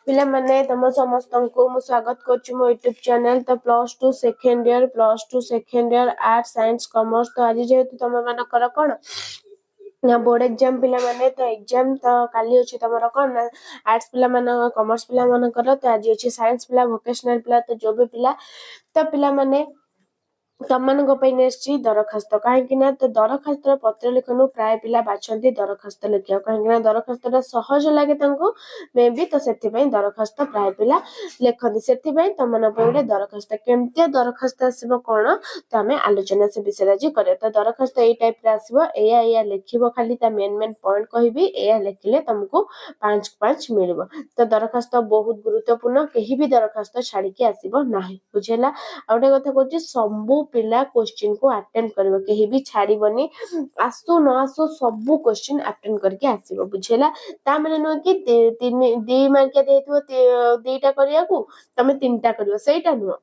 पिला माने तुम समस्त को मु स्वागत करछु मो यूट्यूब चैनल। तो +2 second year arts science commerce. तो आज जेहेतु तुम मानकर कौन ना बोर्ड एग्जाम पिला माने तो एग्जाम तो काली अछि तमरा कोन ना आर्ट्स पिला माने कॉमर्स पिला मानकर तो आज अछि साइंस पिला वोकेशनल पिला। तो जो भी पिला तो पिला माने तमनको पई नेछि दरखास्त काहेकि ना तो दरखास्त पत्र लिखनु प्राय पिला बाछंती दरखास्त लिखियो काहेकि ना दरखास्त सहज लागे तांको मे भी तो सेति पई दरखास्त प्राय पिला लेखନ୍ତି सेति पई तमन पई दरखास्त केमते दरखास्त आसीबो कोन तो हमें आलोचना से विषय आज करे। तो दरखास्त ए टाइप रे आसीबो एया लिखिबो खाली ता मेन पॉइंट कहबी एया लिखले तुमको 5 मिलबो। तो दरखास्त बहुत गुरुत्वपूर्ण केही भी दरखास्त छाड़ी के आसीबो नाही बुझेला। आउटे कथा कहछि सब पिला क्वेश्चन को अटेंड करबो केही भी छाड़ीबनी आसु न आसु सब क्वेश्चन अटेंड करके आसीबो बुझेला। ता माने न कि 2 मार्क देइतबो 2टा करिया को तमे 3टा करियो सेटा न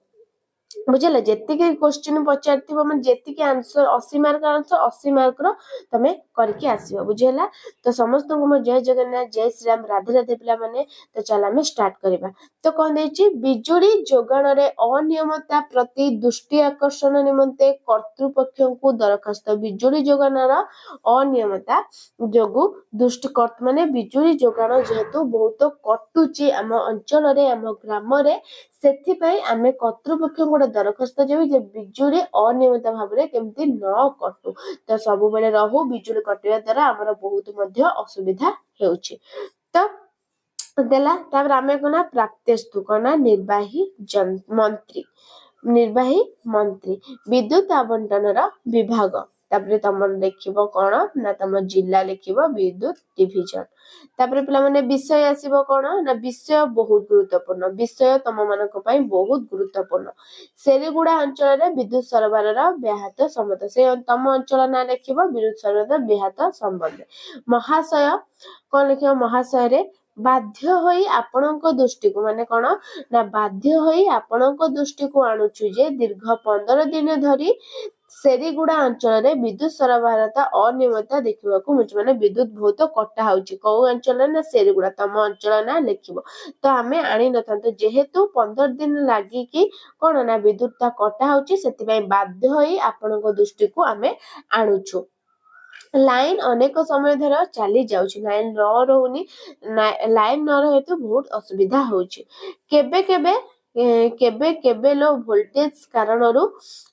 बुझेला। जेतिके क्वेश्चन पचारथिबो मन जेतिके आंसर 80 मार्क आंसर 80 मार्क रो तमे करके आसीबो बुझेला। तो समस्त को म जय जगन्नाथ जय श्री राम राधे राधे पिला माने। तो चला में स्टार्ट करबा। तो कोन देछि बिजुली जोगाण रे अनियमितता प्रति दृष्टि आकर्षण निमंते कर्तृपक्षों को दरखास्त बिजुली जोगाण रा अनियमितता जोगु दृष्टि कर्त माने बिजुली जोगाण जेहेतु बहुत कटुची आम अंचल रे आम ग्राम रे सेथि पई आमे कर्तृपक्ष गोटे दरखास्त जेबी जे बिजुली अनियमित भाव रे केमती न कटु। तो सब बेले रहू बिजुली कटिया द्वारा हमर बहुत मध्य असुविधा हेउची। तो देला तापर आमे कोना प्राप्तेस्तु कोना निर्वाही मंत्री विद्युत आवंटन रा विभाग तापर तमर लिखिबो कोन ना तम जिल्ला लिखिबो विद्युत डिविजन। तापर पिला माने विषय आसीबो कोन ना विषय बहुत गुरुत्वपूर्ण विषय तम मानक पई बहुत गुरुत्वपूर्ण सेरीगुड़ा अंचल रे विद्युत सरबराह रा व्याहत संबंध से तम अंचल ना लिखिबो विद्युत सरबराह व्याहत संबंध। महाशय कोन लिखिबो महाशय रे बाध्य होई आपणक दृष्टि को माने कोन ना बाध्य होई आपणक दृष्टि को आणुछु जे दीर्घ 15 दिन धरी सेरीगुड़ा अंचल रे विद्युत सरबराह अनियमितता देखिबा को मुझ माने विद्युत बहुत कटा होउची को अंचल ना सेरीगुड़ा तम अंचल ना लिखिबो। तो हमें आनी नथांतो जेहेतु 15 दिन लागी कि कोन ना विद्युत ता कटा होउची सेति पई बाध्य होई आपणक दृष्टि को हमें आणुछु। लाइन अनेक समय धर चली जाउची लाइन न रहउनी लाइन न रहे तो बहुत असुविधा होउची। केबे केबे केबे केबे लो वोल्टेज कारणरू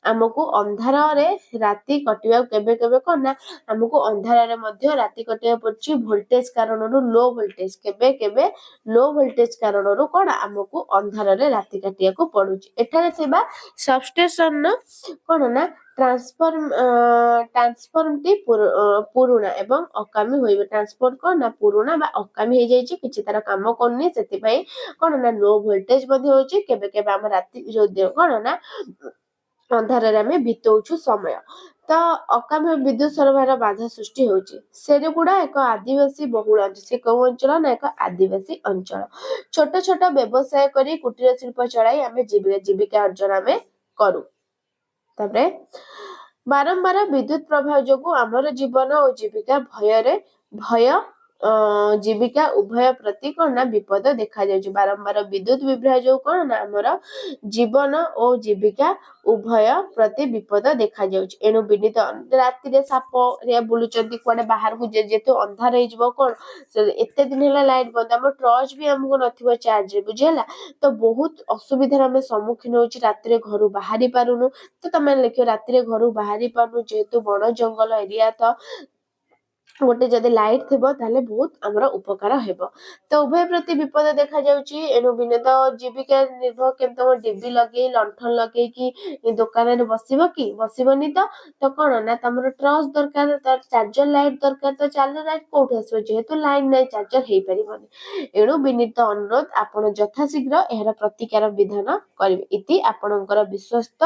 हमको अंधार रे राती कटिया केबे केबे कोना हमको अंधार रे मध्य राती कटिया पड़ची वोल्टेज कारणरू लो वोल्टेज केबे केबे लो वोल्टेज कारणरू कोन हमको अंधार रे राती कटिया को पड़ुची। एठारे सेबा सबस्टेशन न कोन ना ट्रांसफॉर्म टी पुरुणा एवं अकामी होइबे ट्रांसफॉर्म को ना पुरुणा बा अकामी हे जायछि किछि तार काम कोन्नी सेति पई कोन ना लो वोल्टेज मध्ये होछि केबे केबे हम राती जो दे कोन ना अंधार रे हमें बितौछु समय। तो अकामी विद्युत सरबराह बाधा सृष्टि होछि सेरेगुड़ा एक आदिवासी बहुल अंचल से को अंचल ना एक आदिवासी अंचल छोट छोट व्यवसाय करी कुटीर शिल्प चलाई हमें जीविका अर्जन हमें करू। तापरे बारंबार विद्युत प्रभाव जोगु आमर जीवन और जीविका भय जीविका उभय प्रति कोन ना विपद देखा जाउची। बारंबार विद्युत विभ्राट जो कोन ना आमर जीवन और जीविका उभय प्रति विपद देखा जाउची। एनु विनीत राति रे साप रे बुलुचंती कोडे बाहर को जेतु अंधार हे जबो कोन एते दिन हेला लाइट बंद हम टॉर्च भी हमको नथिबो चार्ज रे बुझेला। तो बहुत असुविधा हमें सम्मुखीन होची राति रे घरु बाहरी पारुनु। तो तमे लिखियो राति रे घरु बाहरी पारुनु जेतु बण जंगल एरिया तो गोटे जदि लाइट थिबो ताले बहुत हमरा उपकार हेबो। तो उभय प्रति विपद देखा जाउची एनु बिने तो जीविका निर्भर केमतो डिबी लगे लंठन लगे कि दुकान रे बसिबो कि बसिबोनी तो कोन ना तमरो ट्रॉस दरकार तर चार्जर लाइट दरकार तो चार्जर लाइट कोठ आसो जेहेतु लाइन नै चार्जर हे परिबोनी। एनु बिनित अनुरोध आपण यथा शीघ्र एहर प्रतिकार विधान करिवे इति आपणकर विश्वस्त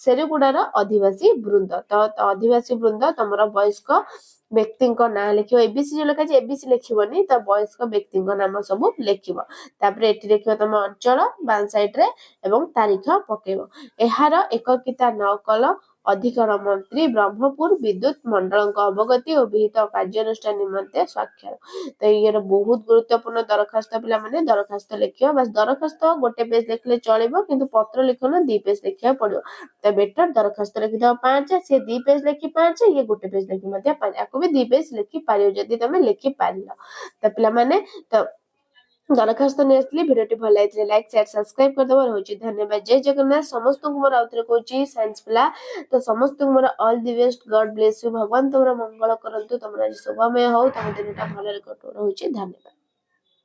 सेरेगुडार आदिवासी वृंद। तो आदिवासी वृंद तमरो वयस्क व्यक्ति ना लिखिबो एबीसी जो लिखा एबीसी लिखिबोनी तो वयस्क व्यक्ति नाम सब लिखिबो। तापर एठी लिखिबो तम अंचल बान साइड रे एवं तारीख पकेबो। एहार एककिता नकल ଅଧିକରଣ ମନ୍ତ୍ରୀ ବ୍ରହ୍ମପୁର ବିଦ୍ୟୁତ ମଣ୍ଡଳଙ୍କ ଅବଗତି ଓ ବିହିତ କାର୍ଯ୍ୟାନୁଷ୍ଠାନ ନିମନ୍ତେ ସ୍ୱାକ୍ଷର। ତ ଇଏର ବହୁତ ଗୁରୁତ୍ୱପୂର୍ଣ୍ଣ ଦରଖାସ୍ତ ପିଲାମାନେ ଦରଖାସ୍ତ ଲେଖିବ ବାସ୍ ଦରଖାସ୍ତ ଗୋଟେ ପେଜ ଲେଖିଲେ ଚଳିବ କିନ୍ତୁ ପତ୍ର ଲିଖନ 2 ପେଜ ଲେଖିବାକୁ ପଡିବ। ତ ବେଟର ଦରଖାସ୍ତ ଲେଖିଦବ 5 ସେ 2 ପେଜ ଲେଖି 5 ଇଏ ଗୋଟେ ପେଜ ଲେଖି ମଧ୍ୟ 5 ଆକୁ ବି 2 ପେଜ ଲେଖି ପାରିବ ଯଦି ତମେ ଲେଖି ପାରିଲ। ତ ପିଲାମାନେ ତ ଦରଖାସ୍ତ ନେଇ ଆସିଲି ଭିଡ଼ିଓଟି ଭଲ ଲାଗିଥିଲେ ଲାଇକ୍ ସେୟାର ସବସ୍କ୍ରାଇବ କରିଦେବ ରହୁଛି ଧନ୍ୟବାଦ ଜୟ ଜଗନ୍ନାଥ ସମସ୍ତଙ୍କୁ ମୋର ଆଉଥରେ କହୁଛି ସାଇନ୍ସ ପିଲା ତ ସମସ୍ତଙ୍କୁ ମୋର all the best God bless you ଭଗବାନ ତମର ମଙ୍ଗଳ କରନ୍ତୁ ତମର ଆଜି ଶୁଭମୟ ହଉ ତମ ଦିନଟା ଭଲରେ କଟୁ ରହୁଛି ଧନ୍ୟବାଦ।